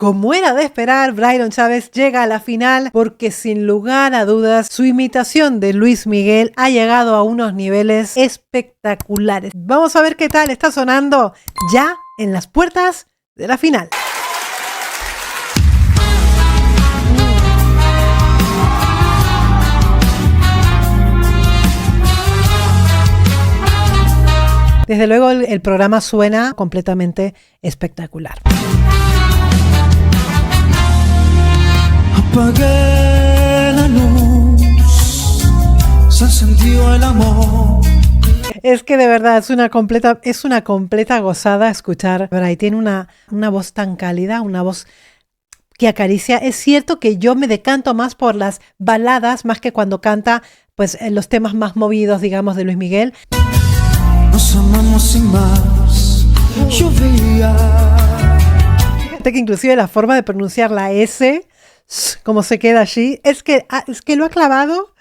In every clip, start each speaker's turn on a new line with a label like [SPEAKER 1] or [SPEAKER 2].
[SPEAKER 1] Como era de esperar, Brydon Chávez llega a la final porque sin lugar a dudas su imitación de Luis Miguel ha llegado a unos niveles espectaculares. Vamos a ver qué tal está sonando ya en las puertas de la final. Desde luego el programa suena completamente espectacular.
[SPEAKER 2] Apagué la luz, se encendió el amor.
[SPEAKER 1] Es que de verdad es una completa gozada escuchar. Y tiene una voz tan cálida, una voz que acaricia. Es cierto que yo me decanto más por las baladas, más que cuando canta pues los temas más movidos, digamos, de Luis Miguel.
[SPEAKER 2] Nos amamos sin más, llovía.
[SPEAKER 1] Fíjate que inclusive la forma de pronunciar la S, como se queda allí, es que lo ha clavado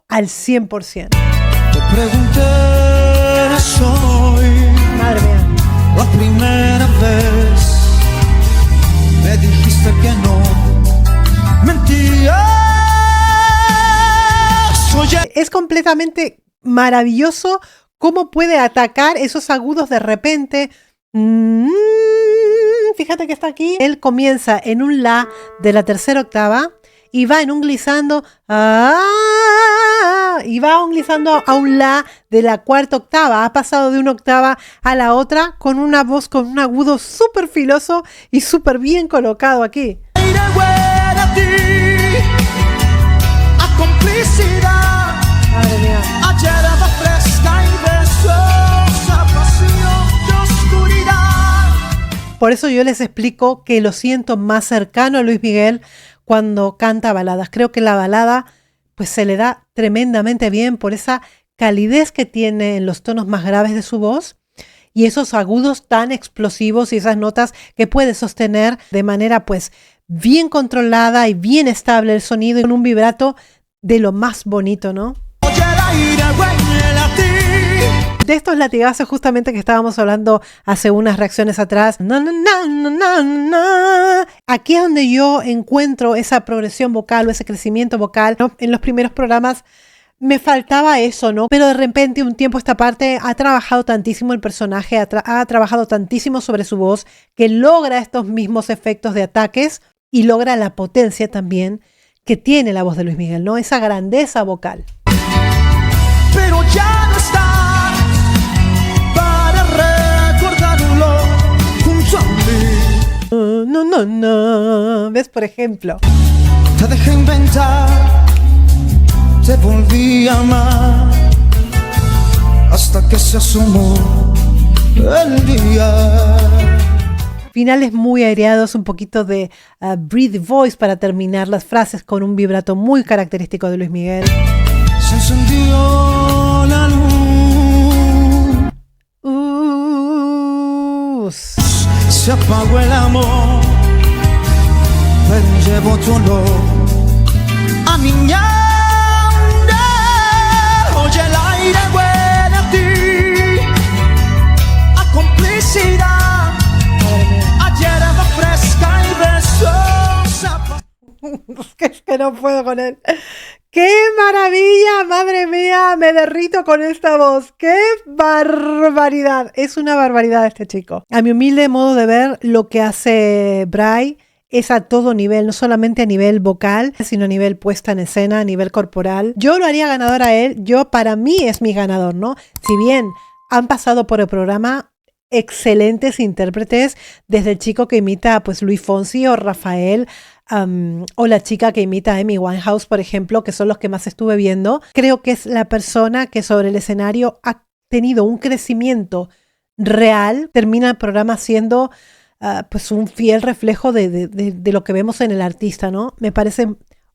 [SPEAKER 1] al 100%.
[SPEAKER 2] Te pregunté soy,
[SPEAKER 1] madre mía,
[SPEAKER 2] la primera vez me dijiste que no, mentía.
[SPEAKER 1] Es completamente maravilloso cómo puede atacar esos agudos de repente. Fíjate que está aquí. Él comienza en un la de la tercera octava y va en un glissando y va un glissando a un la de la cuarta octava. Ha pasado de una octava a la otra con una voz con un agudo súper filoso y súper bien colocado aquí.
[SPEAKER 2] A complicidad.
[SPEAKER 1] Madre mía. Por eso yo les explico que lo siento más cercano a Luis Miguel cuando canta baladas. Creo que la balada pues se le da tremendamente bien por esa calidez que tiene en los tonos más graves de su voz y esos agudos tan explosivos y esas notas que puede sostener de manera pues bien controlada y bien estable el sonido y con un vibrato de lo más bonito, ¿no? De estos latigazos justamente que estábamos hablando hace unas reacciones atrás. Aquí es donde yo encuentro esa progresión vocal o ese crecimiento vocal, ¿no? En los primeros programas me faltaba eso, ¿no? Pero de repente un tiempo esta parte ha trabajado tantísimo el personaje, ha trabajado tantísimo sobre su voz que logra estos mismos efectos de ataques y logra la potencia también que tiene la voz de Luis Miguel, ¿no? Esa grandeza vocal.
[SPEAKER 2] Pero ya no estás para recordarlo junto a mí.
[SPEAKER 1] No. ¿Ves, por ejemplo?
[SPEAKER 2] Te dejé inventar, te volví a amar, hasta que se asomó el día.
[SPEAKER 1] Finales muy aireados, un poquito de breathe voice para terminar las frases con un vibrato muy característico de Luis Miguel.
[SPEAKER 2] Se encendió la luz. Se apagó el amor, pero llevo tu olor a niña. Oye, el aire huele a ti, a complicidad, a hierba fresca y besos.
[SPEAKER 1] Es que no puedo con él. ¡Qué maravilla! ¡Madre mía! Me derrito con esta voz. ¡Qué barbaridad! Es una barbaridad este chico. A mi humilde modo de ver, lo que hace Bry es a todo nivel, no solamente a nivel vocal, sino a nivel puesta en escena, a nivel corporal. Yo lo haría ganador a él. Para mí es mi ganador, ¿no? Si bien han pasado por el programa excelentes intérpretes, desde el chico que imita pues Luis Fonsi o Rafael, o la chica que imita a Amy Winehouse, por ejemplo, que son los que más estuve viendo. Creo que es la persona que sobre el escenario ha tenido un crecimiento real. Termina el programa siendo pues un fiel reflejo de lo que vemos en el artista, ¿no? Me parece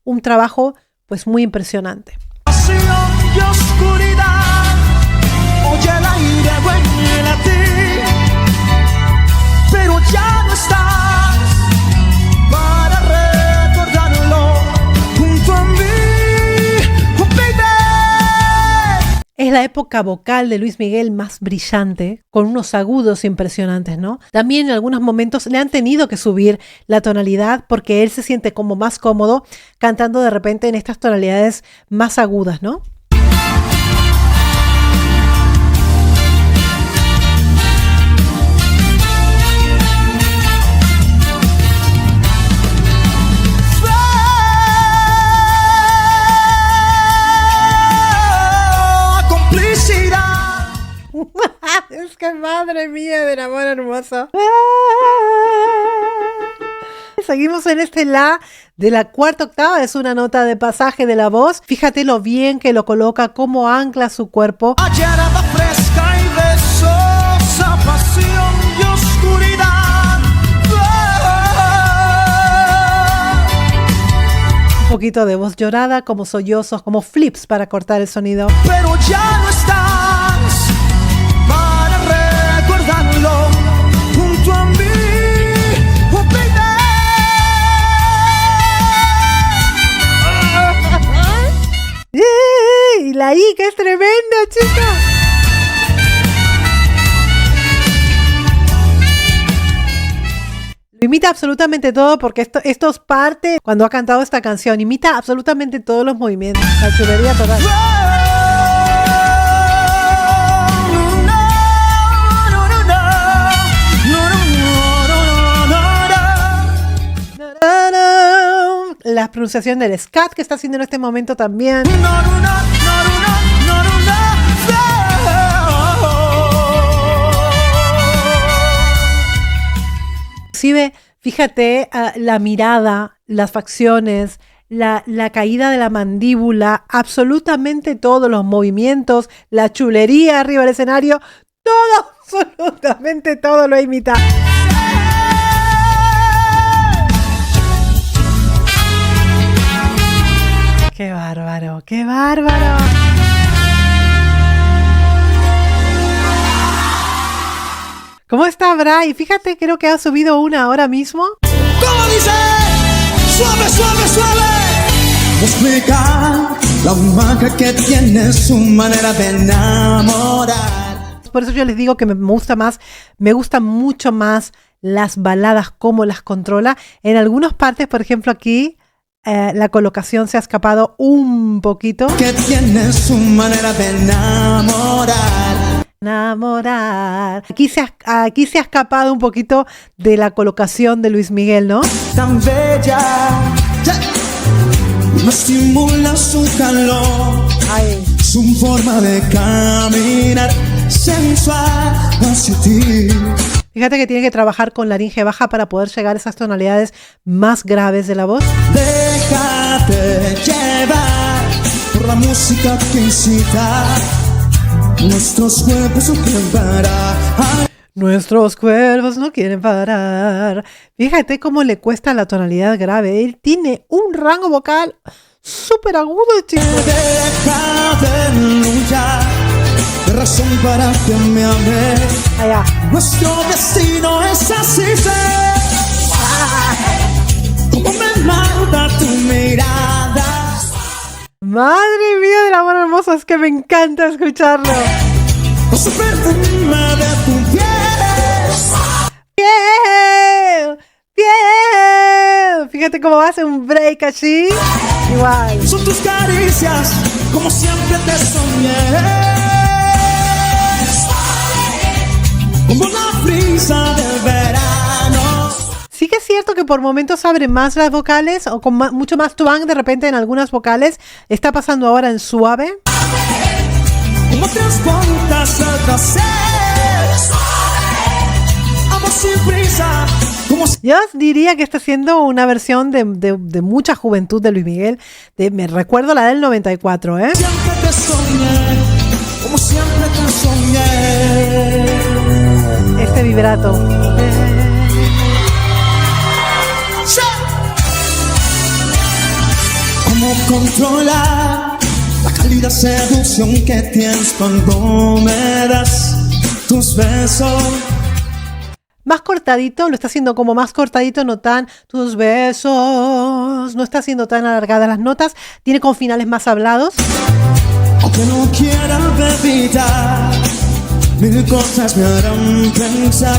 [SPEAKER 1] un trabajo pues muy impresionante.
[SPEAKER 2] Pasión y oscuridad, oye, el aire huele a ti, pero ya no estás.
[SPEAKER 1] Es la época vocal de Luis Miguel más brillante, con unos agudos impresionantes, ¿no? También en algunos momentos le han tenido que subir la tonalidad porque él se siente como más cómodo cantando de repente en estas tonalidades más agudas, ¿no? Es que madre mía del amor hermoso. Seguimos en este la de la cuarta octava. Es una nota de pasaje de la voz. Fíjate lo bien que lo coloca, cómo ancla su cuerpo.
[SPEAKER 2] Hierba fresca y besosa, pasión y oscuridad.
[SPEAKER 1] Un poquito de voz llorada, como sollozos, como flips para cortar el sonido.
[SPEAKER 2] Pero ya no estás para recordarlo junto a mí. Oh, baby.
[SPEAKER 1] Y la I, que es tremenda, chica. Lo imita absolutamente todo porque esto es parte, cuando ha cantado esta canción, imita absolutamente todos los movimientos, la chulería total. La pronunciación del scat que está haciendo en este momento también. Inclusive, fíjate la mirada, las facciones, la caída de la mandíbula, absolutamente todos los movimientos, la chulería arriba del escenario, todo, absolutamente todo lo ha imitado. ¡Qué bárbaro! ¡Qué bárbaro! ¿Cómo está Bray? Fíjate, creo que ha subido una ahora mismo.
[SPEAKER 2] ¿Cómo dice? Suave, suave, suave. Explicar la magia que tiene su manera de enamorar.
[SPEAKER 1] Por eso yo les digo que me gustan mucho más las baladas, cómo las controla. En algunas partes, por ejemplo aquí, la colocación se ha escapado un poquito.
[SPEAKER 2] Que tiene su manera de enamorar.
[SPEAKER 1] Aquí se ha escapado un poquito de la colocación de Luis Miguel, ¿no?
[SPEAKER 2] Tan bella, me estimula su calor.
[SPEAKER 1] Ay.
[SPEAKER 2] Su forma de caminar sensual hacia ti.
[SPEAKER 1] Fíjate que tiene que trabajar con laringe baja para poder llegar a esas tonalidades más graves de la voz.
[SPEAKER 2] Déjate llevar por la música que incita. Nuestros cuerpos no quieren parar.
[SPEAKER 1] Nuestros cuerpos no quieren parar. Fíjate cómo le cuesta la tonalidad grave. Él tiene un rango vocal súper agudo, chicos.
[SPEAKER 2] Deja de luchar, de razón para que me ames.
[SPEAKER 1] Allá.
[SPEAKER 2] Nuestro destino es así, como me manda tu mirada.
[SPEAKER 1] Madre mía del amor hermoso, es que me encanta escucharlo.
[SPEAKER 2] Con su perfume de tu piel.
[SPEAKER 1] Piel, piel. Fíjate cómo hace un break así. Igual.
[SPEAKER 2] Son tus caricias, como siempre te soñé. Como la brisa del verano.
[SPEAKER 1] Sí que es cierto que por momentos abre más las vocales o con mucho más twang de repente en algunas vocales. Está pasando ahora en suave.
[SPEAKER 2] Como transportas al placer. Amor sin prisa.
[SPEAKER 1] Yo diría que está haciendo una versión de mucha juventud de Luis Miguel. Me recuerdo la del 94, ¿eh?
[SPEAKER 2] Siempre te soñé, como siempre te soñé.
[SPEAKER 1] Este vibrato.
[SPEAKER 2] ¿Cómo controlar la cálida seducción que tienes cuando me das tus besos?
[SPEAKER 1] Más cortadito, lo está haciendo como más cortadito, no tan tus besos, no está haciendo tan alargadas las notas, tiene con finales más hablados.
[SPEAKER 2] Ok, que no quiera evitar. Mil cosas me harán pensar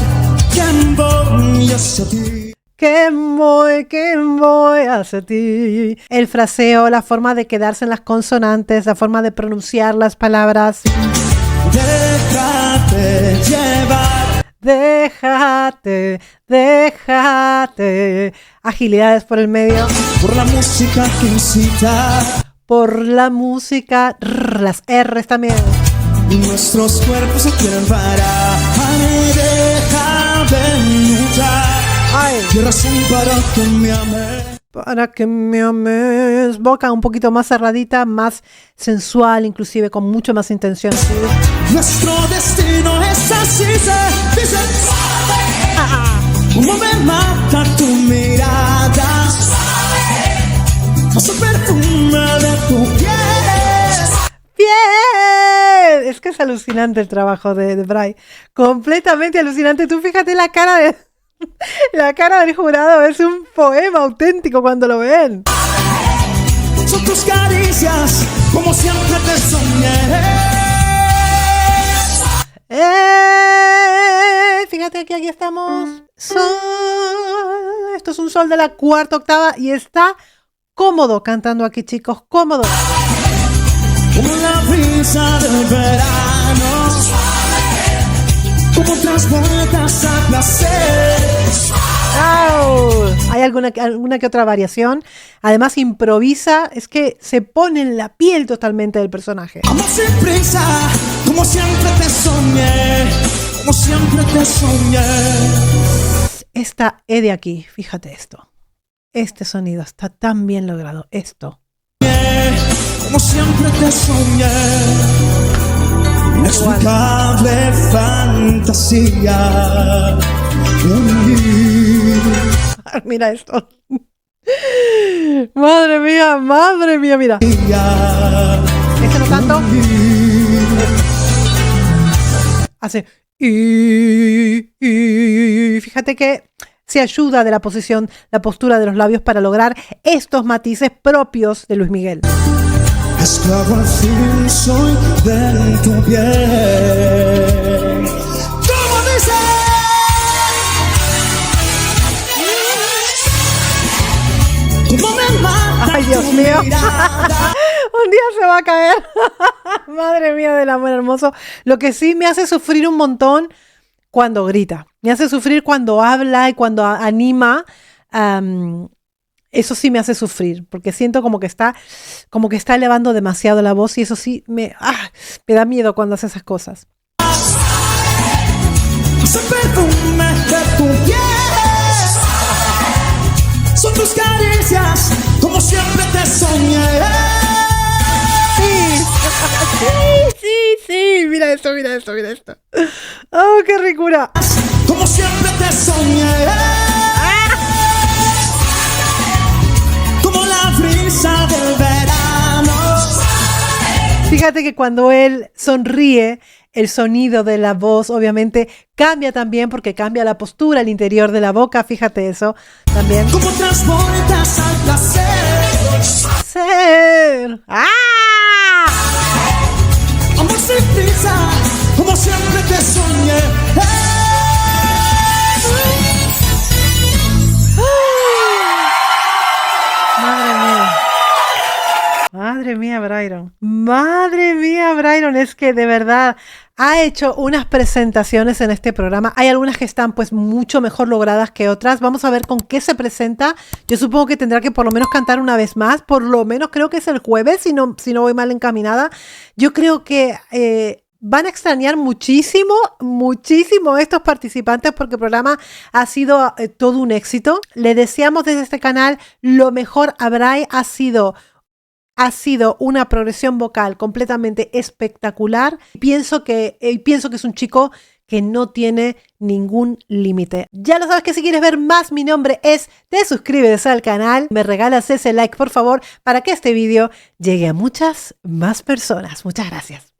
[SPEAKER 2] que voy hacia ti.
[SPEAKER 1] Que voy hacia ti. El fraseo, la forma de quedarse en las consonantes, la forma de pronunciar las palabras.
[SPEAKER 2] Déjate llevar.
[SPEAKER 1] Déjate. Agilidades por el medio.
[SPEAKER 2] Por la música que incita.
[SPEAKER 1] Por la música. Las R's también.
[SPEAKER 2] Nuestros cuerpos se quieren parar. Déjame luchar.
[SPEAKER 1] Ay.
[SPEAKER 2] Qué razón para que me ames.
[SPEAKER 1] Para que me ames. Boca un poquito más cerradita, más sensual, inclusive con mucho más intención. ¿Sí?
[SPEAKER 2] Nuestro destino es así, se dice. Como me mata tu mirada. Más el perfume de tu piel.
[SPEAKER 1] ¡Bien! Es que es alucinante el trabajo de Bray. Completamente alucinante. Tú fíjate la cara de... La cara del jurado es un poema auténtico cuando lo ven.
[SPEAKER 2] Son tus caricias, como siempre te soñé.
[SPEAKER 1] Fíjate que aquí estamos. Sol. Esto es un sol de la cuarta octava y está cómodo cantando aquí, chicos. Cómodo.
[SPEAKER 2] Como la brisa del verano. Como otras vueltas a placer.
[SPEAKER 1] ¡Oh! Hay alguna que otra variación. Además improvisa. Es que se pone en la piel totalmente del personaje.
[SPEAKER 2] Amor sin prisa, como siempre te soñé. Como siempre te soñé.
[SPEAKER 1] Esta E de aquí, fíjate esto. Este sonido está tan bien logrado. Esto.
[SPEAKER 2] Como siempre te soñé. Inexplicable fantasía.
[SPEAKER 1] Mira esto. Madre mía, mira. Este no tanto. Hace. Y fíjate que se ayuda de la posición, la postura de los labios para lograr estos matices propios de Luis Miguel.
[SPEAKER 2] Esclavo al fin soy de tu piel. ¿Cómo dice? ¿Cómo me mata?
[SPEAKER 1] Ay, Dios mío. Un día se va a caer. Madre mía del amor hermoso. Lo que sí me hace sufrir un montón cuando grita. Me hace sufrir cuando habla y cuando anima. Eso sí me hace sufrir, porque siento como que está elevando demasiado la voz y eso sí me da miedo cuando hace esas cosas.
[SPEAKER 2] Ese perfume de tu piel. Son tus caricias, como siempre te soñé.
[SPEAKER 1] Sí, mira esto. Oh, qué ricura.
[SPEAKER 2] Como siempre te soñé. Como la brisa del verano.
[SPEAKER 1] Fíjate que cuando él sonríe, el sonido de la voz obviamente cambia también porque cambia la postura, el interior de la boca, fíjate eso también.
[SPEAKER 2] Como transportas al placer. Amor sin prisa, como siempre te soñé.
[SPEAKER 1] Madre mía, Brayron. Madre mía, Brayron. Es que de verdad ha hecho unas presentaciones en este programa. Hay algunas que están pues mucho mejor logradas que otras. Vamos a ver con qué se presenta. Yo supongo que tendrá que por lo menos cantar una vez más. Por lo menos creo que es el jueves, si no voy mal encaminada. Yo creo que van a extrañar muchísimo estos participantes porque el programa ha sido todo un éxito. Le deseamos desde este canal lo mejor a Bray. Ha sido una progresión vocal completamente espectacular. Pienso que es un chico que no tiene ningún límite. Ya lo sabes que si quieres ver más, mi nombre es, te suscribes al canal, me regalas ese like por favor para que este vídeo llegue a muchas más personas. Muchas gracias.